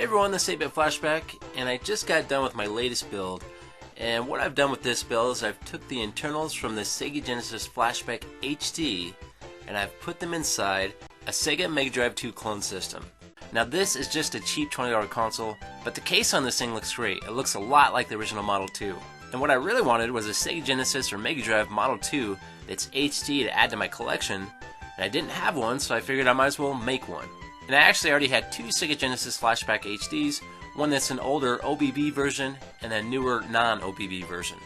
everyone, this is Flashback, and I just got done with my latest build. And what I've done with this build is I've took the internals from the Sega Gensesis Flashback HD and I've put them inside a Sega MegaDrive 2 clone system. Now this is just a cheap $20 console, but the case on this thing looks great. It looks a lot like the original Model 2. And what I really wanted was a Sega Genesis or MegaDrive Model 2 that's HD to add to my collection, and I didn't have one, so I figured I might as well make one. And I actually already had two Sega Genesis Flashback HDs, one that's an older OBB version and a newer non-OBB version.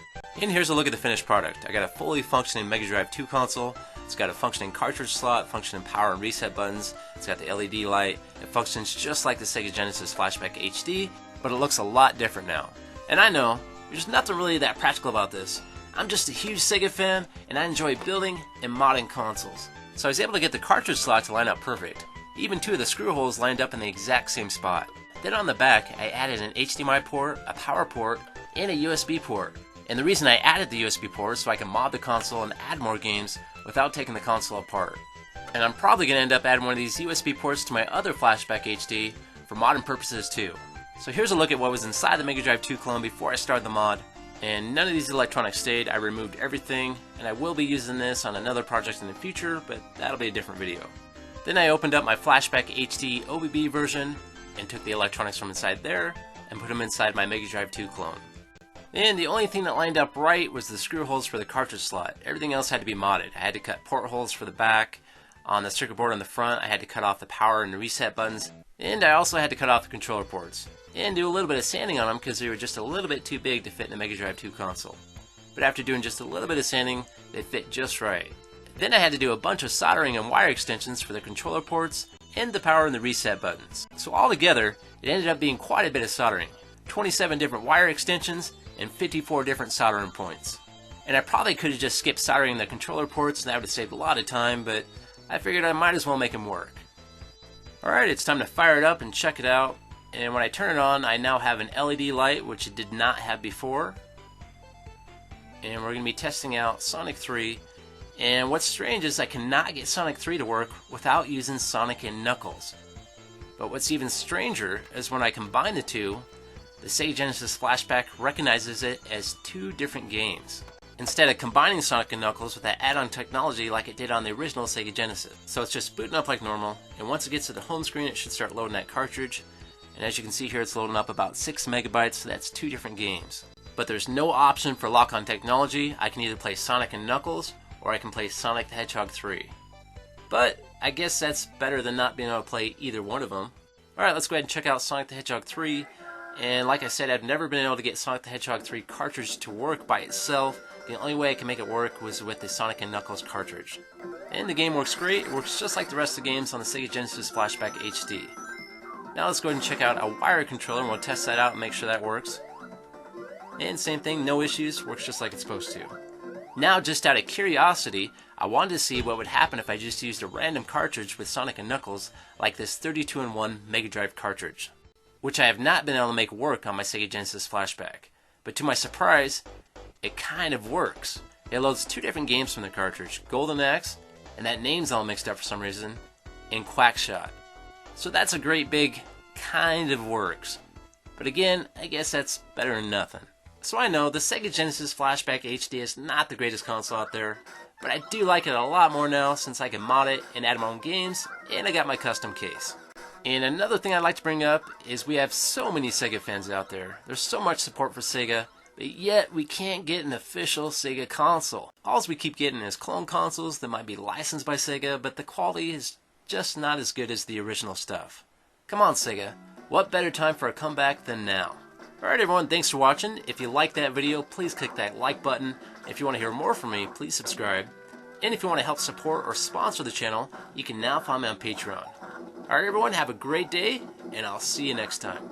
And here's a look at the finished product. I got a fully functioning MegaDrive 2 console. It's got a functioning cartridge slot, functioning power and reset buttons. It's got the LED light. It functions just like the Sega Genesis Flashback HD, but it looks a lot different now. And I know, there's nothing really that practical about this. I'm just a huge Sega fan, and I enjoy building and modding consoles. So I was able to get the cartridge slot to line up perfect. Even two of the screw holes lined up in the exact same spot. Then on the back, I added an HDMI port, a power port, and a USB port. And the reason I added the USB port is so I can mod the console and add more games without taking the console apart. And I'm probably going to end up adding one of these USB ports to my other Flashback HD for modding purposes too. So here's a look at what was inside the MegaDrive 2 clone before I started the mod. And none of these electronics stayed. I removed everything, and I will be using this on another project in the future, but that'll be a different video. Then I opened up my Flashback HD OBB version and took the electronics from inside there and put them inside my MegaDrive 2 clone. And the only thing that lined up right was the screw holes for the cartridge slot. Everything else had to be modded. I had to cut port holes for the back. On the circuit board on the front, I had to cut off the power and the reset buttons. And I also had to cut off the controller ports. And do a little bit of sanding on them because they were just a little bit too big to fit in the MegaDrive 2 console. But after doing just a little bit of sanding, they fit just right. Then I had to do a bunch of soldering and wire extensions for the controller ports and the power and the reset buttons. So altogether, it ended up being quite a bit of soldering. 27 different wire extensions and 54 different soldering points. And I probably could have just skipped soldering the controller ports and that would have saved a lot of time, but I figured I might as well make them work. Alright, it's time to fire it up and check it out. And when I turn it on, I now have an LED light, which it did not have before. And we're going to be testing out Sonic 3. And what's strange is I cannot get Sonic 3 to work without using Sonic and Knuckles. But what's even stranger is when I combine the two, the Sega Genesis Flashback recognizes it as two different games, instead of combining Sonic and Knuckles with that add-on technology like it did on the original Sega Genesis. So it's just booting up like normal, and once it gets to the home screen it should start loading that cartridge. And as you can see here, it's loading up about 6 megabytes, so that's two different games. But there's no option for lock-on technology. I can either play Sonic and Knuckles, or I can play Sonic the Hedgehog 3. But I guess that's better than not being able to play either one of them. Alright, let's go ahead and check out Sonic the Hedgehog 3. And like I said, I've never been able to get Sonic the Hedgehog 3 cartridge to work by itself. The only way I can make it work was with the Sonic and Knuckles cartridge. And the game works great. It works just like the rest of the games on the Sega Genesis Flashback HD. Now let's go ahead and check out a wire controller and we'll test that out and make sure that works. And same thing, no issues, works just like it's supposed to. Now, just out of curiosity, I wanted to see what would happen if I just used a random cartridge with Sonic and Knuckles like this 32-in-1 MegaDrive cartridge, which I have not been able to make work on my Sega Genesis Flashback. But to my surprise, it kind of works. It loads two different games from the cartridge, Golden Axe, and that name's all mixed up for some reason, and Quackshot. So that's a great big kind of works. But again, I guess that's better than nothing. So I know the Sega Genesis Flashback HD is not the greatest console out there, but I do like it a lot more now since I can mod it and add my own games, and I got my custom case. And another thing I'd like to bring up is we have so many Sega fans out there. There's so much support for Sega, but yet we can't get an official Sega console. All we keep getting is clone consoles that might be licensed by Sega, but the quality is just not as good as the original stuff. Come on Sega, what better time for a comeback than now? Alright everyone, thanks for watching. If you liked that video, please click that like button. If you want to hear more from me, please subscribe. And if you want to help support or sponsor the channel, you can now find me on Patreon. Alright everyone, have a great day, and I'll see you next time.